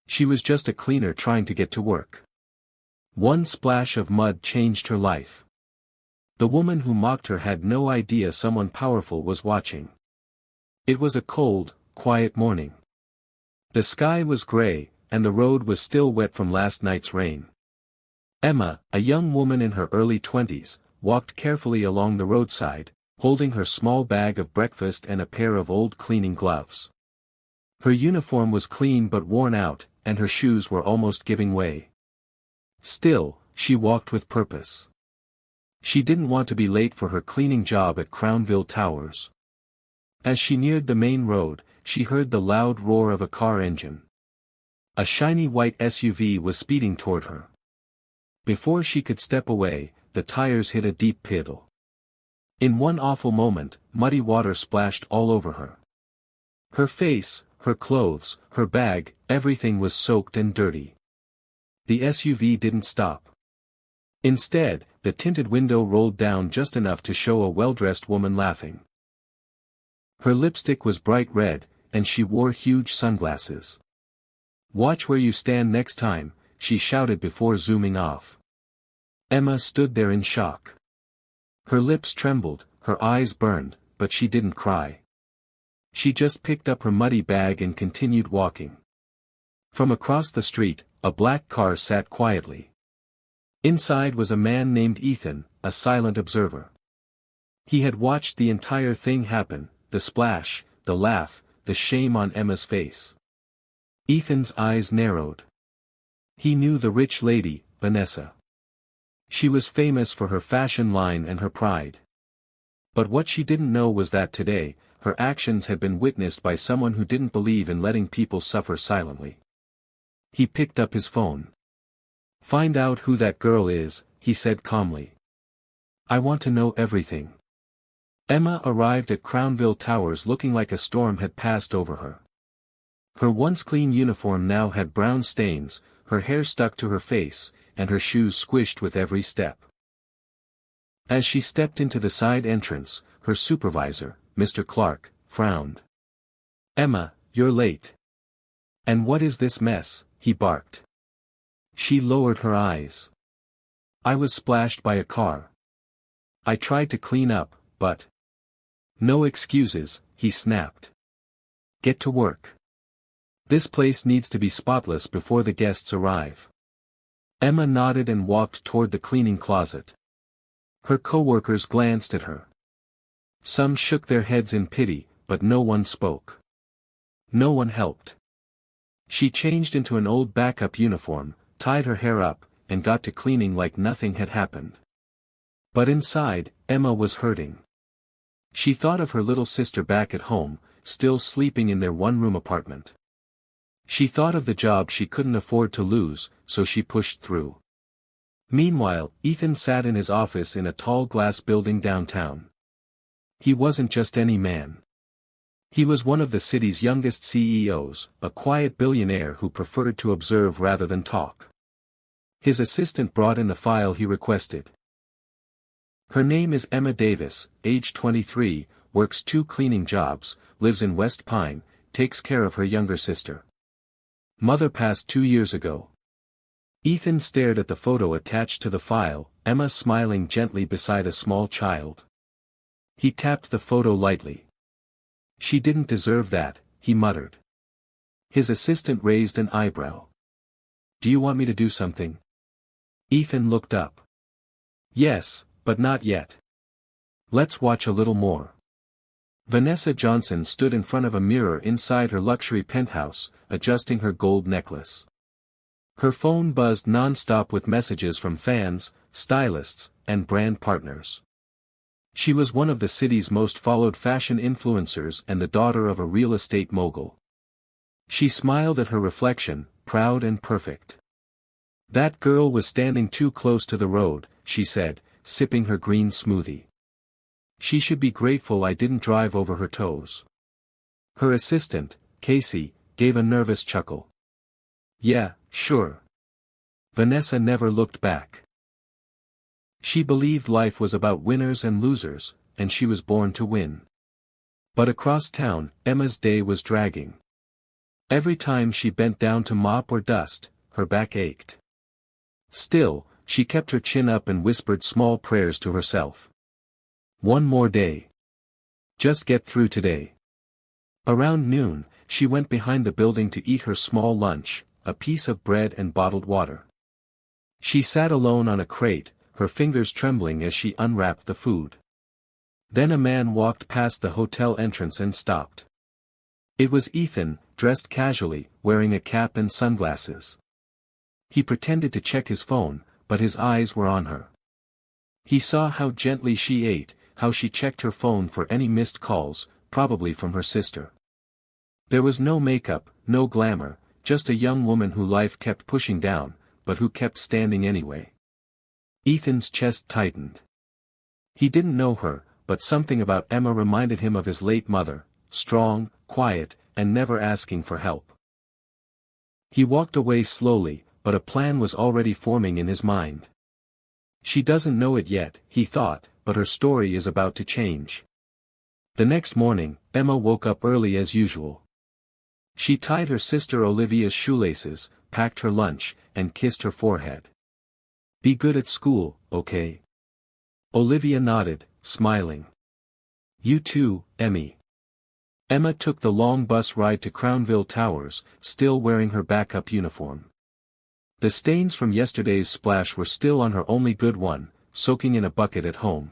She was just a cleaner trying to get to work. One splash of mud changed her life. The woman who mocked her had no idea someone powerful was watching. It was a cold, quiet morning. The sky was gray, and the road was still wet from last night's rain. Emma, a young woman in her early 20s, walked carefully along the roadside, holding her small bag of breakfast and a pair of old cleaning gloves. Her uniform was clean but worn out, and her shoes were almost giving way. Still, she walked with purpose. She didn't want to be late for her cleaning job at Crownville Towers. As she neared the main road, she heard the loud roar of a car engine. A shiny white SUV was speeding toward her. Before she could step away, the tires hit a deep puddle. In one awful moment, muddy water splashed all over her. Her face, her clothes, her bag, everything was soaked and dirty. The SUV didn't stop. Instead, the tinted window rolled down just enough to show a well-dressed woman laughing. Her lipstick was bright red, and she wore huge sunglasses. "Watch where you stand next time," she shouted before zooming off. Emma stood there in shock. Her lips trembled, her eyes burned, but she didn't cry. She just picked up her muddy bag and continued walking. From across the street, a black car sat quietly. Inside was a man named Ethan, a silent observer. He had watched the entire thing happen, the splash, the laugh, the shame on Emma's face. Ethan's eyes narrowed. He knew the rich lady, Vanessa. She was famous for her fashion line and her pride. But what she didn't know was that today, her actions had been witnessed by someone who didn't believe in letting people suffer silently. He picked up his phone. "Find out who that girl is," he said calmly. "I want to know everything." Emma arrived at Crownville Towers looking like a storm had passed over her. Her once clean uniform now had brown stains, her hair stuck to her face, and her shoes squished with every step. As she stepped into the side entrance, her supervisor, Mr. Clark, frowned. "Emma, you're late." "And what is this mess?" he barked. She lowered her eyes. "I was splashed by a car. I tried to clean up, but—" "No excuses," he snapped. "Get to work. This place needs to be spotless before the guests arrive." Emma nodded and walked toward the cleaning closet. Her coworkers glanced at her. Some shook their heads in pity, but no one spoke. No one helped. She changed into an old backup uniform, tied her hair up, and got to cleaning like nothing had happened. But inside, Emma was hurting. She thought of her little sister back at home, still sleeping in their one-room apartment. She thought of the job she couldn't afford to lose, so she pushed through. Meanwhile, Ethan sat in his office in a tall glass building downtown. He wasn't just any man. He was one of the city's youngest CEOs, a quiet billionaire who preferred to observe rather than talk. His assistant brought in the file he requested. Her name is Emma Davis, age 23, works 2 cleaning jobs, lives in West Pine, takes care of her younger sister. Mother passed 2 years ago. Ethan stared at the photo attached to the file, Emma smiling gently beside a small child. He tapped the photo lightly. "She didn't deserve that," he muttered. His assistant raised an eyebrow. "Do you want me to do something?" Ethan looked up. "Yes, but not yet. Let's watch a little more." Vanessa Johnson stood in front of a mirror inside her luxury penthouse, adjusting her gold necklace. Her phone buzzed non-stop with messages from fans, stylists, and brand partners. She was one of the city's most followed fashion influencers and the daughter of a real estate mogul. She smiled at her reflection, proud and perfect. "That girl was standing too close to the road," she said, sipping her green smoothie. "She should be grateful I didn't drive over her toes." Her assistant, Casey, gave a nervous chuckle. "Yeah, sure." Vanessa never looked back. She believed life was about winners and losers, and she was born to win. But across town, Emma's day was dragging. Every time she bent down to mop or dust, her back ached. Still, she kept her chin up and whispered small prayers to herself. One more day. Just get through today. Around noon, she went behind the building to eat her small lunch, a piece of bread and bottled water. She sat alone on a crate, her fingers trembling as she unwrapped the food. Then a man walked past the hotel entrance and stopped. It was Ethan, dressed casually, wearing a cap and sunglasses. He pretended to check his phone, but his eyes were on her. He saw how gently she ate, how she checked her phone for any missed calls, probably from her sister. There was no makeup, no glamour, just a young woman who life kept pushing down, but who kept standing anyway. Ethan's chest tightened. He didn't know her, but something about Emma reminded him of his late mother, strong, quiet, and never asking for help. He walked away slowly, but a plan was already forming in his mind. She doesn't know it yet, he thought, but her story is about to change. The next morning, Emma woke up early as usual. She tied her sister Olivia's shoelaces, packed her lunch, and kissed her forehead. Be good at school, okay? Olivia nodded, smiling. You too, Emmy. Emma took the long bus ride to Crownville Towers, still wearing her backup uniform. The stains from yesterday's splash were still on her only good one, soaking in a bucket at home.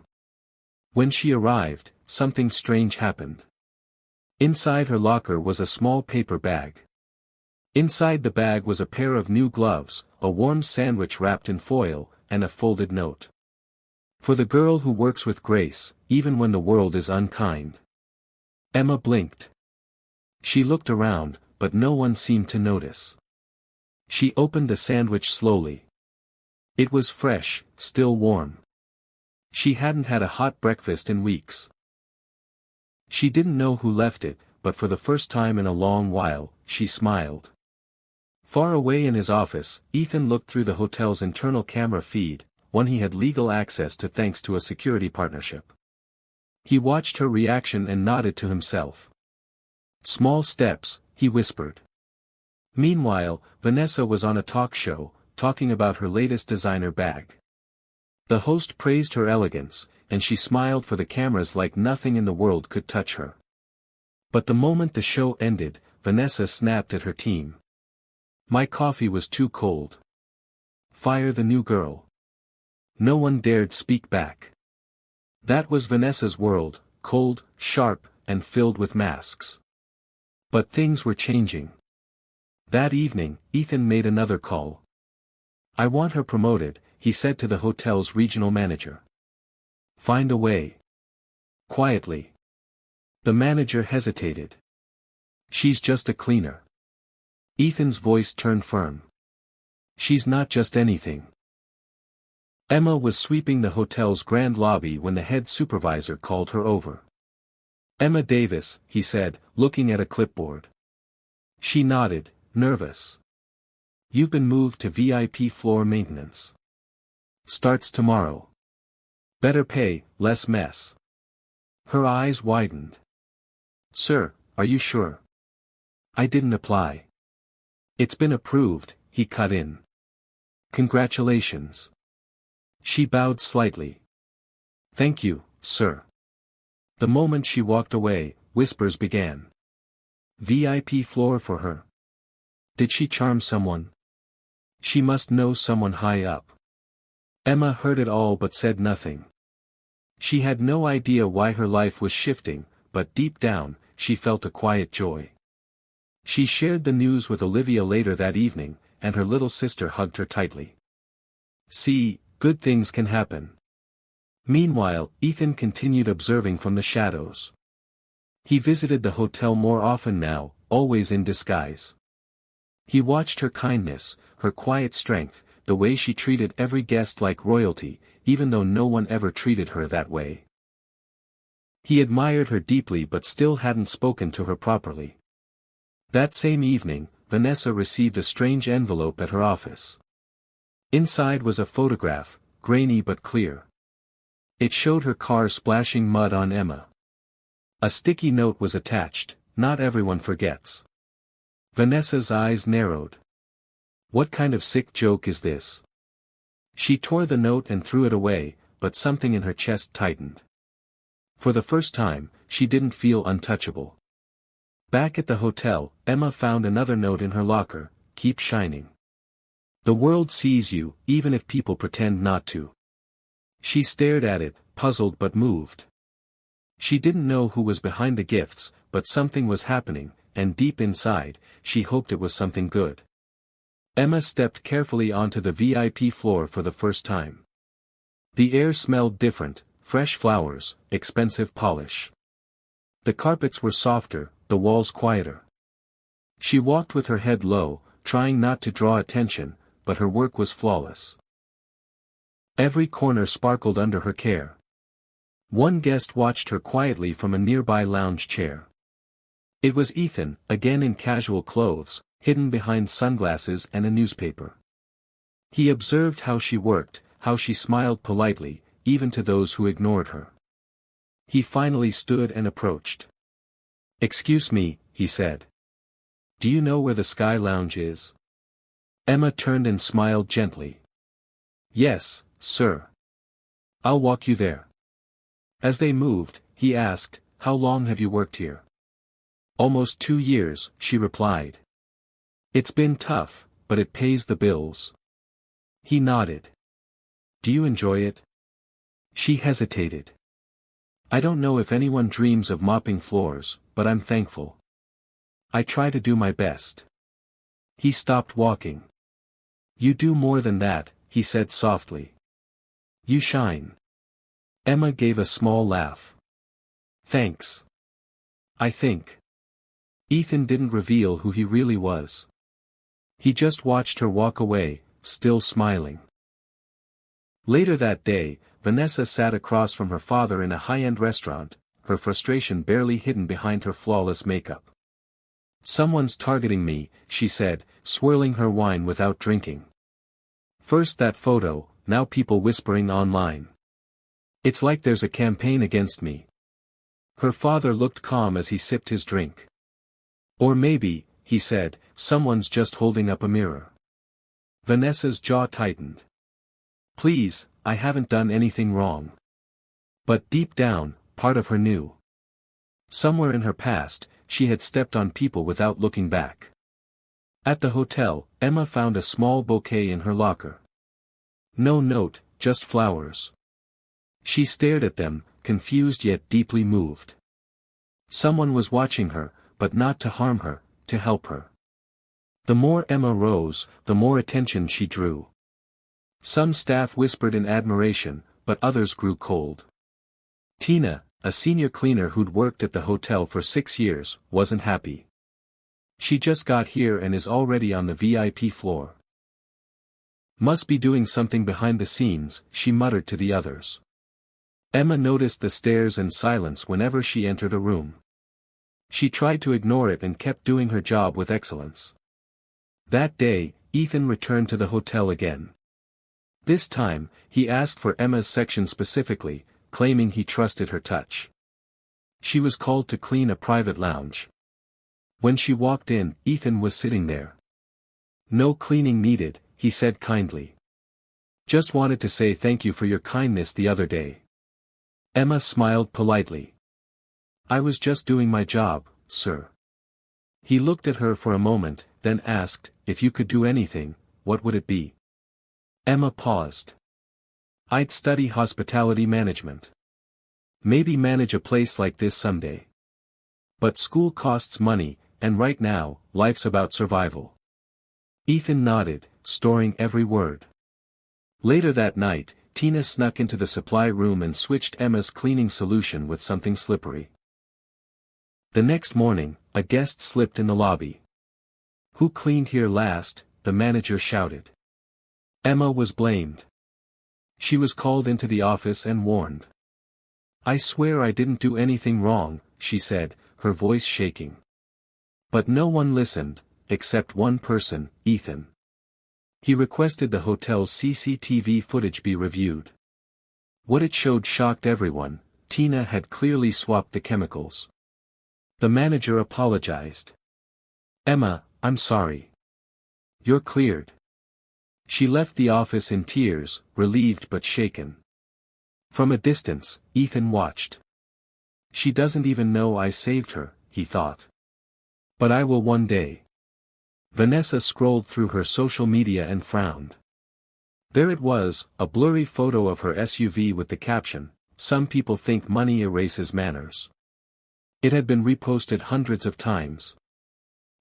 When she arrived, something strange happened. Inside her locker was a small paper bag. Inside the bag was a pair of new gloves, a warm sandwich wrapped in foil, and a folded note. For the girl who works with grace, even when the world is unkind. Emma blinked. She looked around, but no one seemed to notice. She opened the sandwich slowly. It was fresh, still warm. She hadn't had a hot breakfast in weeks. She didn't know who left it, but for the first time in a long while, she smiled. Far away in his office, Ethan looked through the hotel's internal camera feed, one he had legal access to thanks to a security partnership. He watched her reaction and nodded to himself. Small steps, he whispered. Meanwhile, Vanessa was on a talk show, talking about her latest designer bag. The host praised her elegance, and she smiled for the cameras like nothing in the world could touch her. But the moment the show ended, Vanessa snapped at her team. My coffee was too cold. Fire the new girl. No one dared speak back. That was Vanessa's world, cold, sharp, and filled with masks. But things were changing. That evening, Ethan made another call. I want her promoted, he said to the hotel's regional manager. Find a way. Quietly. The manager hesitated. She's just a cleaner. Ethan's voice turned firm. She's not just anything. Emma was sweeping the hotel's grand lobby when the head supervisor called her over. Emma Davis, he said, looking at a clipboard. She nodded, nervous. You've been moved to VIP floor maintenance. Starts tomorrow. Better pay, less mess. Her eyes widened. Sir, are you sure? I didn't apply. It's been approved, he cut in. Congratulations. She bowed slightly. Thank you, sir. The moment she walked away, whispers began. VIP floor for her. Did she charm someone? She must know someone high up. Emma heard it all but said nothing. She had no idea why her life was shifting, but deep down, she felt a quiet joy. She shared the news with Olivia later that evening, and her little sister hugged her tightly. See, good things can happen. Meanwhile, Ethan continued observing from the shadows. He visited the hotel more often now, always in disguise. He watched her kindness, her quiet strength, the way she treated every guest like royalty, even though no one ever treated her that way. He admired her deeply but still hadn't spoken to her properly. That same evening, Vanessa received a strange envelope at her office. Inside was a photograph, grainy but clear. It showed her car splashing mud on Emma. A sticky note was attached, not everyone forgets. Vanessa's eyes narrowed. What kind of sick joke is this? She tore the note and threw it away, but something in her chest tightened. For the first time, she didn't feel untouchable. Back at the hotel, Emma found another note in her locker: keep shining. The world sees you, even if people pretend not to. She stared at it, puzzled but moved. She didn't know who was behind the gifts, but something was happening, and deep inside, she hoped it was something good. Emma stepped carefully onto the VIP floor for the first time. The air smelled different: fresh flowers, expensive polish. The carpets were softer, the walls quieter. She walked with her head low, trying not to draw attention, but her work was flawless. Every corner sparkled under her care. One guest watched her quietly from a nearby lounge chair. It was Ethan, again in casual clothes, hidden behind sunglasses and a newspaper. He observed how she worked, how she smiled politely, even to those who ignored her. He finally stood and approached. "Excuse me," he said. "Do you know where the Sky Lounge is?" Emma turned and smiled gently. "Yes, sir. I'll walk you there." As they moved, he asked, "How long have you worked here?" "Almost 2 years," she replied. "It's been tough, but it pays the bills." He nodded. "Do you enjoy it?" She hesitated. "I don't know if anyone dreams of mopping floors, but I'm thankful. I try to do my best." He stopped walking. "You do more than that," he said softly. "You shine." Emma gave a small laugh. "Thanks. I think." Ethan didn't reveal who he really was. He just watched her walk away, still smiling. Later that day, Vanessa sat across from her father in a high-end restaurant, her frustration barely hidden behind her flawless makeup. "Someone's targeting me," she said, swirling her wine without drinking. "First that photo, now people whispering online. It's like there's a campaign against me." Her father looked calm as he sipped his drink. "Or maybe," he said, "someone's just holding up a mirror." Vanessa's jaw tightened. "Please, I haven't done anything wrong." But deep down, part of her knew. Somewhere in her past, she had stepped on people without looking back. At the hotel, Emma found a small bouquet in her locker. No note, just flowers. She stared at them, confused yet deeply moved. Someone was watching her, but not to harm her, to help her. The more Emma rose, the more attention she drew. Some staff whispered in admiration, but others grew cold. Tina, a senior cleaner who'd worked at the hotel for 6 years, wasn't happy. "She just got here and is already on the VIP floor. Must be doing something behind the scenes," she muttered to the others. Emma noticed the stares and silence whenever she entered a room. She tried to ignore it and kept doing her job with excellence. That day, Ethan returned to the hotel again. This time, he asked for Emma's section specifically, claiming he trusted her touch. She was called to clean a private lounge. When she walked in, Ethan was sitting there. "No cleaning needed," he said kindly. "Just wanted to say thank you for your kindness the other day." Emma smiled politely. "I was just doing my job, sir." He looked at her for a moment, then asked, "If you could do anything, what would it be?" Emma paused. "I'd study hospitality management. Maybe manage a place like this someday. But school costs money, and right now, life's about survival." Ethan nodded, storing every word. Later that night, Tina snuck into the supply room and switched Emma's cleaning solution with something slippery. The next morning, a guest slipped in the lobby. "Who cleaned here last?" the manager shouted. Emma was blamed. She was called into the office and warned. "I swear I didn't do anything wrong," she said, her voice shaking. But no one listened, except one person, Ethan. He requested the hotel's CCTV footage be reviewed. What it showed shocked everyone. Tina had clearly swapped the chemicals. The manager apologized. "Emma, I'm sorry. You're cleared. She left the office in tears, relieved but shaken. From a distance, Ethan watched. She doesn't even know I saved her, he thought. But I will one day. Vanessa scrolled through her social media and frowned. There it was, a blurry photo of her SUV with the caption, "Some people think money erases manners." It had been reposted hundreds of times.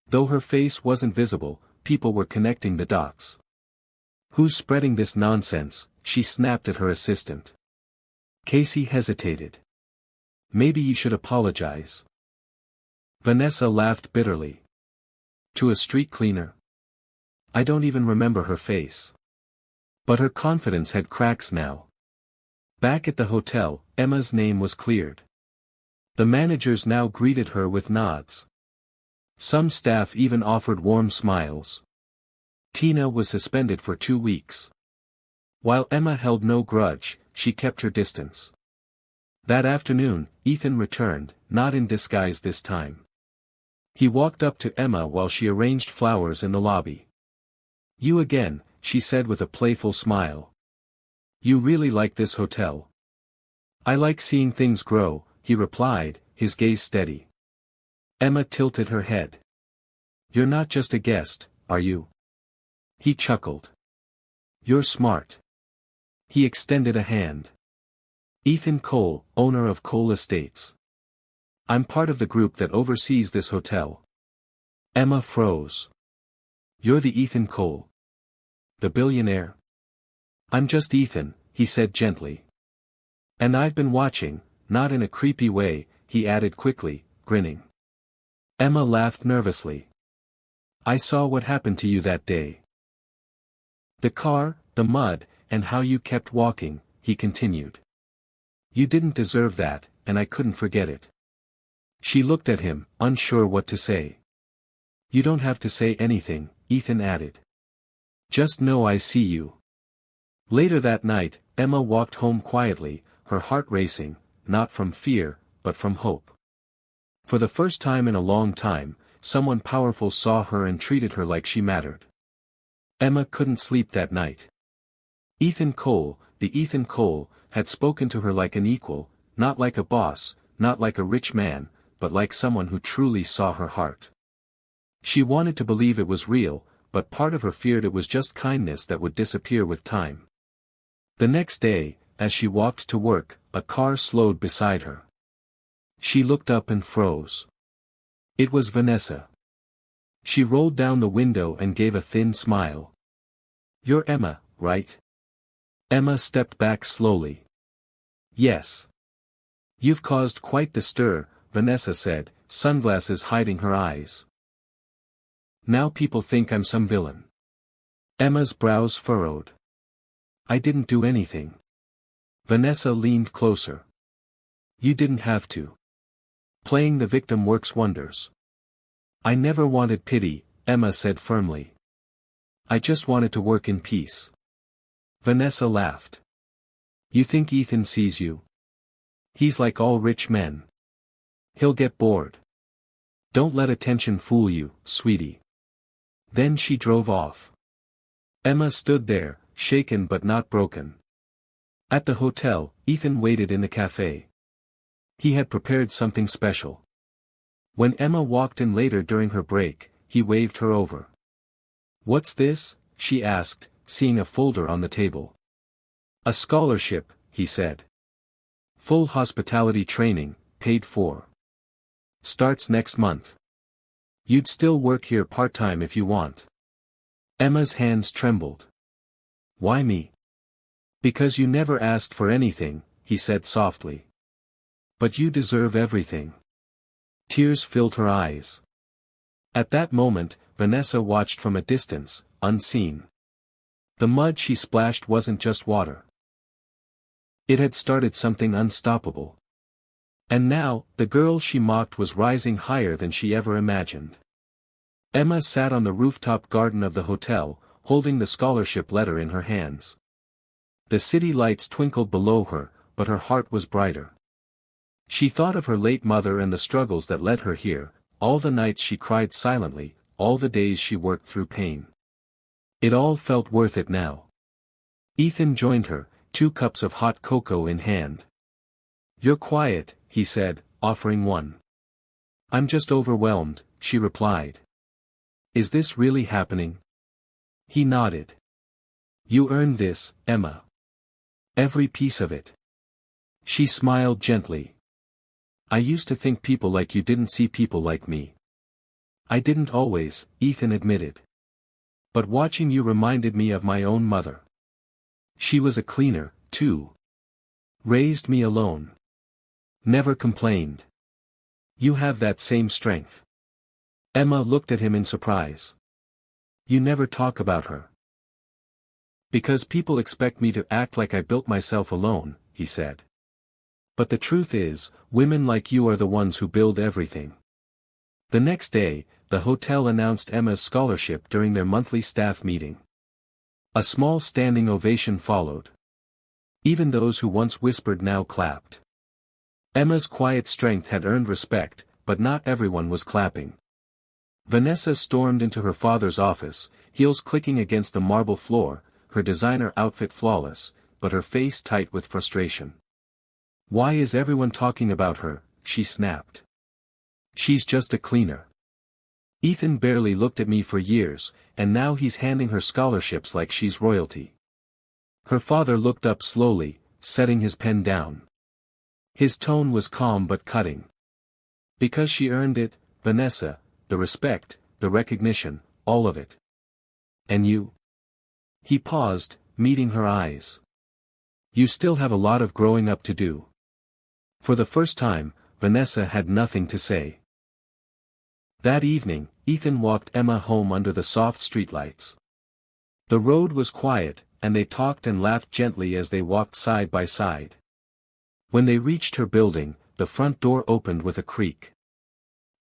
Though her face wasn't visible, people were connecting the dots. "Who's spreading this nonsense?" she snapped at her assistant. Casey hesitated. "Maybe you should apologize." Vanessa laughed bitterly. "To a street cleaner? I don't even remember her face." But her confidence had cracks now. Back at the hotel, Emma's name was cleared. The managers now greeted her with nods. Some staff even offered warm smiles. Tina was suspended for 2 weeks. While Emma held no grudge, she kept her distance. That afternoon, Ethan returned, not in disguise this time. He walked up to Emma while she arranged flowers in the lobby. "You again," she said with a playful smile. "You really like this hotel?" "I like seeing things grow," he replied, his gaze steady. Emma tilted her head. "You're not just a guest, are you?" He chuckled. "You're smart." He extended a hand. "Ethan Cole, owner of Cole Estates. I'm part of the group that oversees this hotel." Emma froze. "You're the Ethan Cole? The billionaire?" "I'm just Ethan," he said gently. "And I've been watching, not in a creepy way," he added quickly, grinning. Emma laughed nervously. "I saw what happened to you that day. The car, the mud, and how you kept walking," he continued. "You didn't deserve that, and I couldn't forget it." She looked at him, unsure what to say. "You don't have to say anything," Ethan added. "Just know I see you." Later that night, Emma walked home quietly, her heart racing, not from fear, but from hope. For the first time in a long time, someone powerful saw her and treated her like she mattered. Emma couldn't sleep that night. Ethan Cole, the Ethan Cole, had spoken to her like an equal, not like a boss, not like a rich man, but like someone who truly saw her heart. She wanted to believe it was real, but part of her feared it was just kindness that would disappear with time. The next day, as she walked to work, a car slowed beside her. She looked up and froze. It was Vanessa. She rolled down the window and gave a thin smile. "You're Emma, right?" Emma stepped back slowly. "Yes. You've caused quite the stir," Vanessa said, sunglasses hiding her eyes. "Now people think I'm some villain." Emma's brows furrowed. "I didn't do anything." Vanessa leaned closer. "You didn't have to. Playing the victim works wonders." "I never wanted pity," Emma said firmly. "I just wanted to work in peace." Vanessa laughed. "You think Ethan sees you? He's like all rich men. He'll get bored. Don't let attention fool you, sweetie." Then she drove off. Emma stood there, shaken but not broken. At the hotel, Ethan waited in the cafe. He had prepared something special. When Emma walked in later during her break, he waved her over. "What's this?" she asked, seeing a folder on the table. "A scholarship," he said. "Full hospitality training, paid for. Starts next month. You'd still work here part-time if you want." Emma's hands trembled. "Why me?" "Because you never asked for anything," he said softly. "But you deserve everything." Tears filled her eyes. At that moment, Vanessa watched from a distance, unseen. The mud she splashed wasn't just water. It had started something unstoppable. And now, the girl she mocked was rising higher than she ever imagined. Emma sat on the rooftop garden of the hotel, holding the scholarship letter in her hands. The city lights twinkled below her, but her heart was brighter. She thought of her late mother and the struggles that led her here, all the nights she cried silently, all the days she worked through pain. It all felt worth it now. Ethan joined her, 2 cups of hot cocoa in hand. "You're quiet," he said, offering one. "I'm just overwhelmed," she replied. "Is this really happening?" He nodded. "You earned this, Emma. Every piece of it." She smiled gently. "I used to think people like you didn't see people like me." "I didn't always," Ethan admitted. "But watching you reminded me of my own mother. She was a cleaner, too. Raised me alone. Never complained. You have that same strength." Emma looked at him in surprise. "You never talk about her." "Because people expect me to act like I built myself alone," he said. "But the truth is, women like you are the ones who build everything." The next day, the hotel announced Emma's scholarship during their monthly staff meeting. A small standing ovation followed. Even those who once whispered now clapped. Emma's quiet strength had earned respect, but not everyone was clapping. Vanessa stormed into her father's office, heels clicking against the marble floor, her designer outfit flawless, but her face tight with frustration. "Why is everyone talking about her?" she snapped. "She's just a cleaner. Ethan barely looked at me for years, and now he's handing her scholarships like she's royalty." Her father looked up slowly, setting his pen down. His tone was calm but cutting. "Because she earned it, Vanessa, the respect, the recognition, all of it. And you?" He paused, meeting her eyes. "You still have a lot of growing up to do." For the first time, Vanessa had nothing to say. That evening, Ethan walked Emma home under the soft streetlights. The road was quiet, and they talked and laughed gently as they walked side by side. When they reached her building, the front door opened with a creak.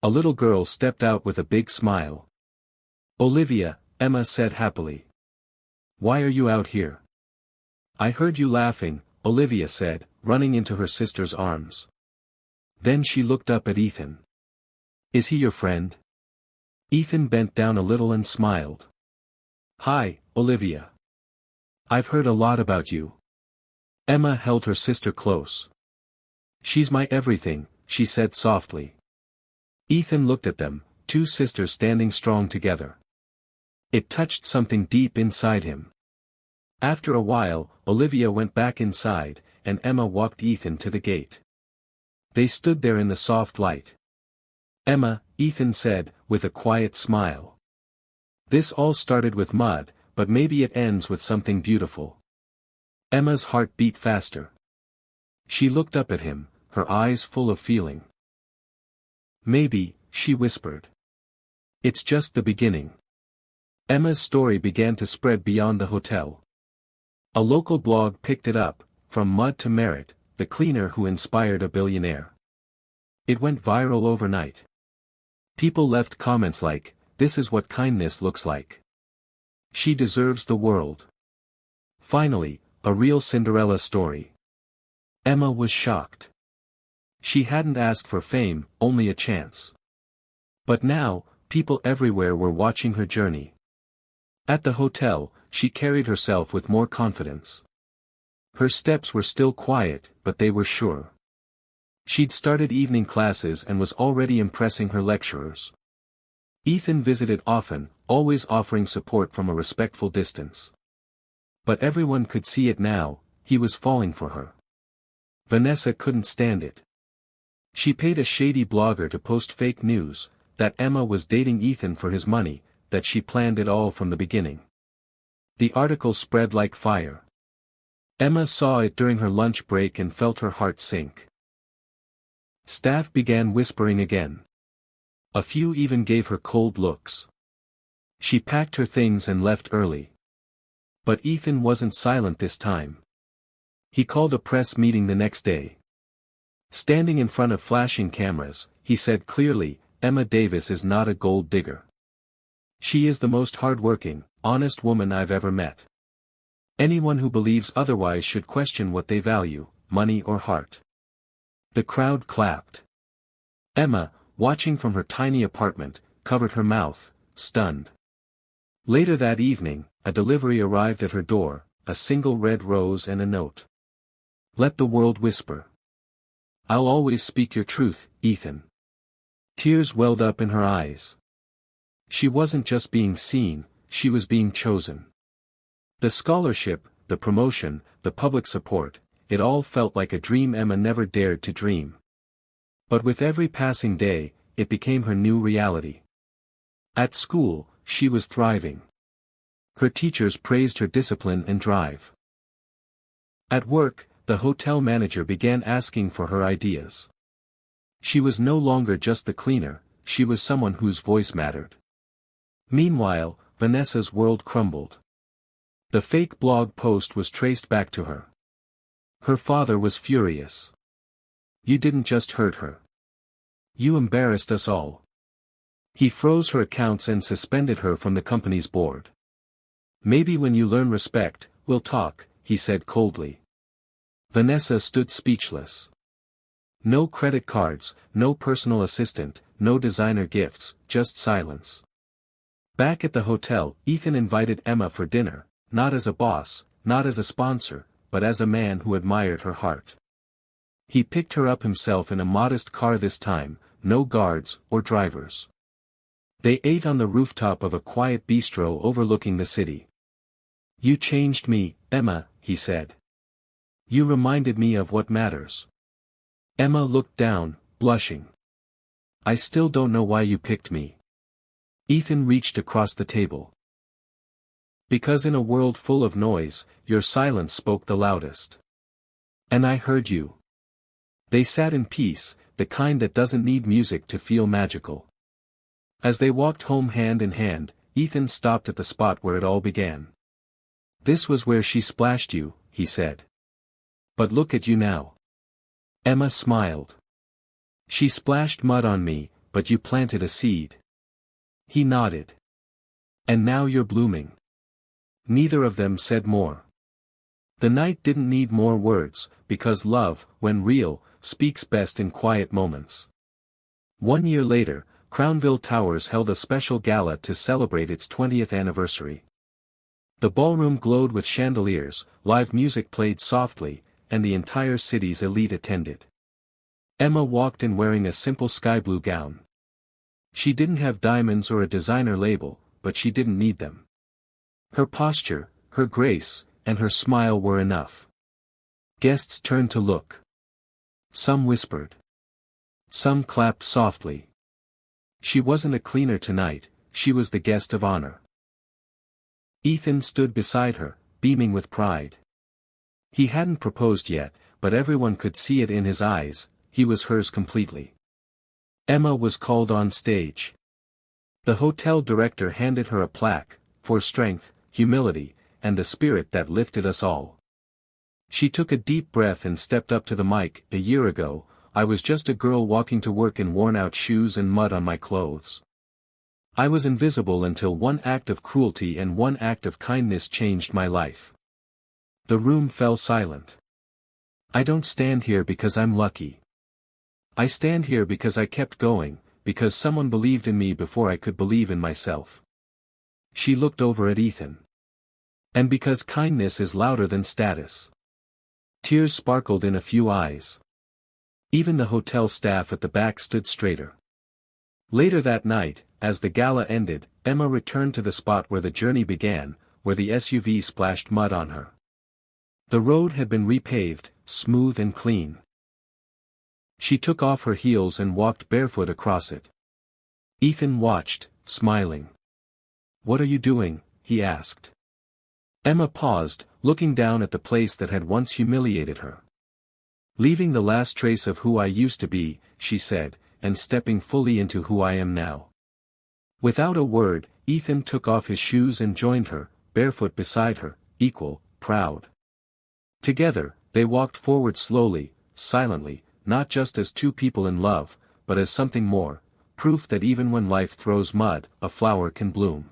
A little girl stepped out with a big smile. "Olivia," Emma said happily. "Why are you out here?" "I heard you laughing," Olivia said, running into her sister's arms. Then she looked up at Ethan. "Is he your friend?" Ethan bent down a little and smiled. "Hi, Olivia. I've heard a lot about you." Emma held her sister close. "She's my everything," she said softly. Ethan looked at them, 2 sisters standing strong together. It touched something deep inside him. After a while, Olivia went back inside, and Emma walked Ethan to the gate. They stood there in the soft light. "Emma," Ethan said, with a quiet smile. "This all started with mud, but maybe it ends with something beautiful." Emma's heart beat faster. She looked up at him, her eyes full of feeling. "Maybe," she whispered. "It's just the beginning." Emma's story began to spread beyond the hotel. A local blog picked it up, "From Mud to Merit, the cleaner who inspired a billionaire." It went viral overnight. People left comments like, "This is what kindness looks like. She deserves the world." Finally, a real Cinderella story. Emma was shocked. She hadn't asked for fame, only a chance. But now, people everywhere were watching her journey. At the hotel, she carried herself with more confidence. Her steps were still quiet, but they were sure. She'd started evening classes and was already impressing her lecturers. Ethan visited often, always offering support from a respectful distance. But everyone could see it now, he was falling for her. Vanessa couldn't stand it. She paid a shady blogger to post fake news, that Emma was dating Ethan for his money, that she planned it all from the beginning. The article spread like fire. Emma saw it during her lunch break and felt her heart sink. Staff began whispering again. A few even gave her cold looks. She packed her things and left early. But Ethan wasn't silent this time. He called a press meeting the next day. Standing in front of flashing cameras, he said clearly, "Emma Davis is not a gold digger. She is the most hardworking, honest woman I've ever met. Anyone who believes otherwise should question what they value, money or heart." The crowd clapped. Emma, watching from her tiny apartment, covered her mouth, stunned. Later that evening, a delivery arrived at her door, a single red rose and a note. Let the world whisper. I'll always speak your truth, Ethan. Tears welled up in her eyes. She wasn't just being seen, she was being chosen. The scholarship, the promotion, the public support, it all felt like a dream Emma never dared to dream. But with every passing day, it became her new reality. At school, she was thriving. Her teachers praised her discipline and drive. At work, the hotel manager began asking for her ideas. She was no longer just the cleaner, she was someone whose voice mattered. Meanwhile, Vanessa's world crumbled. The fake blog post was traced back to her. Her father was furious. You didn't just hurt her. You embarrassed us all. He froze her accounts and suspended her from the company's board. Maybe when you learn respect, we'll talk, he said coldly. Vanessa stood speechless. No credit cards, no personal assistant, no designer gifts, just silence. Back at the hotel, Ethan invited Emma for dinner, not as a boss, not as a sponsor, but as a man who admired her heart. He picked her up himself in a modest car this time, no guards or drivers. They ate on the rooftop of a quiet bistro overlooking the city. You changed me, Emma, he said. You reminded me of what matters. Emma looked down, blushing. I still don't know why you picked me. Ethan reached across the table. Because in a world full of noise, your silence spoke the loudest. And I heard you. They sat in peace, the kind that doesn't need music to feel magical. As they walked home hand in hand, Ethan stopped at the spot where it all began. This was where she splashed you, he said. But look at you now. Emma smiled. She splashed mud on me, but you planted a seed. He nodded. And now you're blooming. Neither of them said more. The night didn't need more words, because love, when real, speaks best in quiet moments. 1 year later, Crownville Towers held a special gala to celebrate its 20th anniversary. The ballroom glowed with chandeliers, live music played softly, and the entire city's elite attended. Emma walked in wearing a simple sky blue gown. She didn't have diamonds or a designer label, but she didn't need them. Her posture, her grace, and her smile were enough. Guests turned to look. Some whispered. Some clapped softly. She wasn't a cleaner tonight, she was the guest of honor. Ethan stood beside her, beaming with pride. He hadn't proposed yet, but everyone could see it in his eyes, he was hers completely. Emma was called on stage. The hotel director handed her a plaque, for strength, humility, and the spirit that lifted us all. She took a deep breath and stepped up to the mic. A year ago, I was just a girl walking to work in worn-out shoes and mud on my clothes. I was invisible until one act of cruelty and one act of kindness changed my life. The room fell silent. I don't stand here because I'm lucky. I stand here because I kept going, because someone believed in me before I could believe in myself. She looked over at Ethan. And because kindness is louder than status. Tears sparkled in a few eyes. Even the hotel staff at the back stood straighter. Later that night, as the gala ended, Emma returned to the spot where the journey began, where the SUV splashed mud on her. The road had been repaved, smooth and clean. She took off her heels and walked barefoot across it. Ethan watched, smiling. "What are you doing?" he asked. Emma paused, looking down at the place that had once humiliated her. "Leaving the last trace of who I used to be," she said, "and stepping fully into who I am now." Without a word, Ethan took off his shoes and joined her, barefoot beside her, equal, proud. Together, they walked forward slowly, silently, not just as two people in love, but as something more, proof that even when life throws mud, a flower can bloom.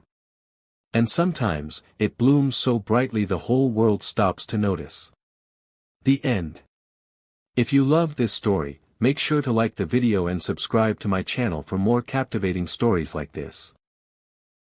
And sometimes, it blooms so brightly the whole world stops to notice. The end. If you loved this story, make sure to like the video and subscribe to my channel for more captivating stories like this.